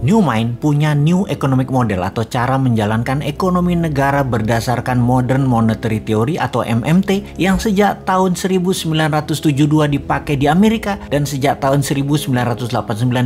New Mind punya New Economic Model atau cara menjalankan ekonomi negara berdasarkan Modern Monetary Theory atau MMT yang sejak tahun 1972 dipakai di Amerika dan sejak tahun 1989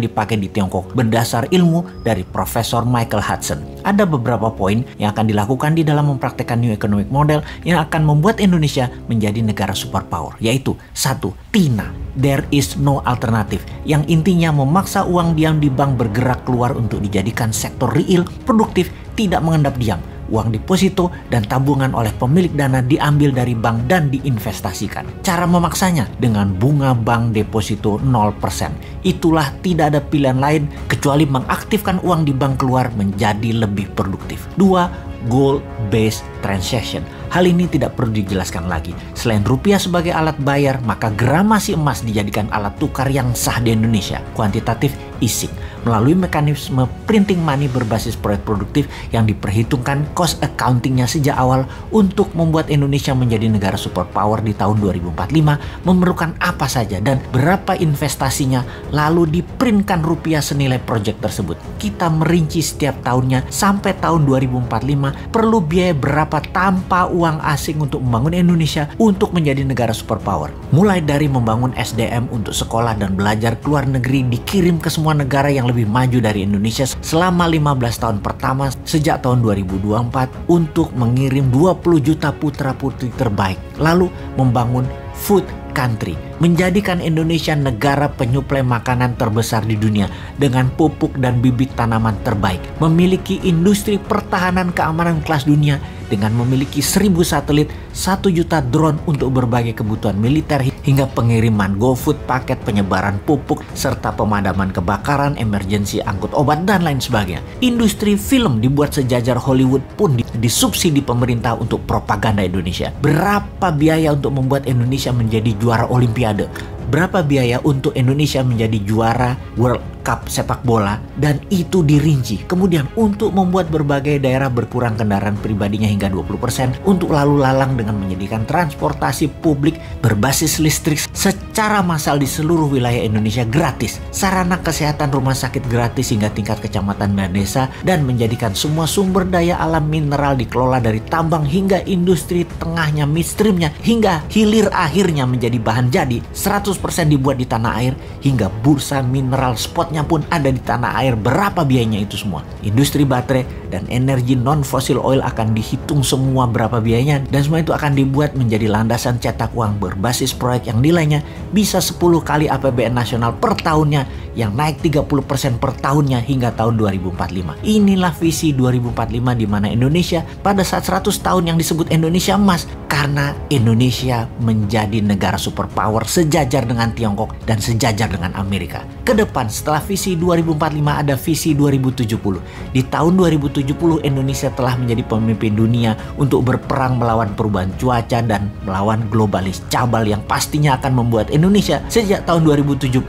dipakai di Tiongkok berdasar ilmu dari Profesor Michael Hudson. Ada beberapa poin yang akan dilakukan di dalam mempraktekkan New Economic Model yang akan membuat Indonesia menjadi negara superpower, yaitu 1. TINA, There is no alternative, yang intinya memaksa uang diam di bank bergerak keluar untuk dijadikan sektor real, produktif, tidak mengendap diam. Uang deposito dan tabungan oleh pemilik dana diambil dari bank dan diinvestasikan. Cara memaksanya dengan bunga bank deposito 0%. Itulah tidak ada pilihan lain kecuali mengaktifkan uang di bank keluar menjadi lebih produktif. 2. Gold-based transaction. Hal ini tidak perlu dijelaskan lagi. Selain rupiah sebagai alat bayar, maka gramasi emas dijadikan alat tukar yang sah di Indonesia. Quantitative easing. Melalui mekanisme printing money berbasis proyek produktif yang diperhitungkan cost accountingnya sejak awal untuk membuat Indonesia menjadi negara superpower di tahun 2045 memerlukan apa saja dan berapa investasinya, lalu diprintkan rupiah senilai proyek tersebut. Kita merinci setiap tahunnya sampai tahun 2045 perlu biaya berapa tanpa uang asing untuk membangun Indonesia untuk menjadi negara superpower. Mulai dari membangun SDM untuk sekolah dan belajar ke luar negeri dikirim ke semua negara yang lebih maju dari Indonesia selama 15 tahun pertama sejak tahun 2024 untuk mengirim 20 juta putra-putri terbaik. Lalu membangun food country, menjadikan Indonesia negara penyuplai makanan terbesar di dunia dengan pupuk dan bibit tanaman terbaik, memiliki industri pertahanan keamanan kelas dunia dengan memiliki 1000 satelit, 1 juta drone untuk berbagai kebutuhan militer hingga pengiriman GoFood, paket penyebaran pupuk, serta pemadaman kebakaran, emergensi angkut obat, dan lain sebagainya. Industri film dibuat sejajar Hollywood pun disubsidi pemerintah untuk propaganda Indonesia. Berapa biaya untuk membuat Indonesia menjadi juara Olimpiade? Berapa biaya untuk Indonesia menjadi juara World Cup sepak bola, dan itu dirinci. Kemudian untuk membuat berbagai daerah berkurang kendaraan pribadinya hingga 20%, untuk lalu lalang dengan menyediakan transportasi publik berbasis listrik secara massal di seluruh wilayah Indonesia gratis, sarana kesehatan rumah sakit gratis hingga tingkat kecamatan dan desa, dan menjadikan semua sumber daya alam mineral dikelola dari tambang hingga industri tengahnya, midstreamnya, hingga hilir akhirnya menjadi bahan jadi 100% dibuat di tanah air, hingga bursa mineral spotnya pun ada di tanah air. Berapa biayanya itu semua? Industri baterai dan energi non-fosil oil akan dihitung semua berapa biayanya, dan semua itu akan dibuat menjadi landasan cetak uang berbasis proyek yang nilainya bisa 10 kali APBN nasional per tahunnya, yang naik 30% per tahunnya hingga tahun 2045. Inilah visi 2045 di mana Indonesia pada saat 100 tahun yang disebut Indonesia Emas, karena Indonesia menjadi negara superpower sejajar dengan Tiongkok dan sejajar dengan Amerika. Kedepan setelah visi 2045 ada visi 2070. Di tahun 2070 Indonesia telah menjadi pemimpin dunia untuk berperang melawan perubahan cuaca dan melawan globalis cabal yang pastinya akan membuat Indonesia sejak tahun 2070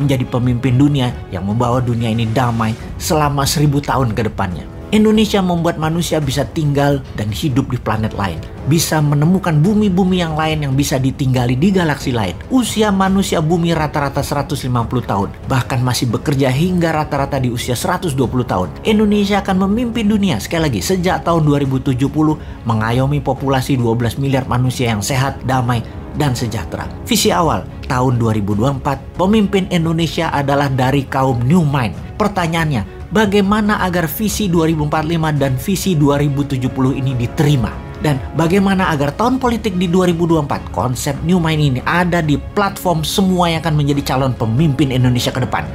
menjadi pemimpin dunia yang membawa dunia ini damai selama 1000 tahun ke depannya. Indonesia membuat manusia bisa tinggal dan hidup di planet lain, bisa menemukan bumi-bumi yang lain yang bisa ditinggali di galaksi lain. Usia manusia bumi rata-rata 150 tahun, bahkan masih bekerja hingga rata-rata di usia 120 tahun. Indonesia akan memimpin dunia sekali lagi sejak tahun 2070, mengayomi populasi 12 miliar manusia yang sehat, damai, dan sejahtera. Visi awal tahun 2024, pemimpin Indonesia adalah dari kaum New Mind. Pertanyaannya, bagaimana agar visi 2045 dan visi 2070 ini diterima? Dan bagaimana agar tahun politik di 2024 konsep New Mind ini ada di platform semua yang akan menjadi calon pemimpin Indonesia ke depan?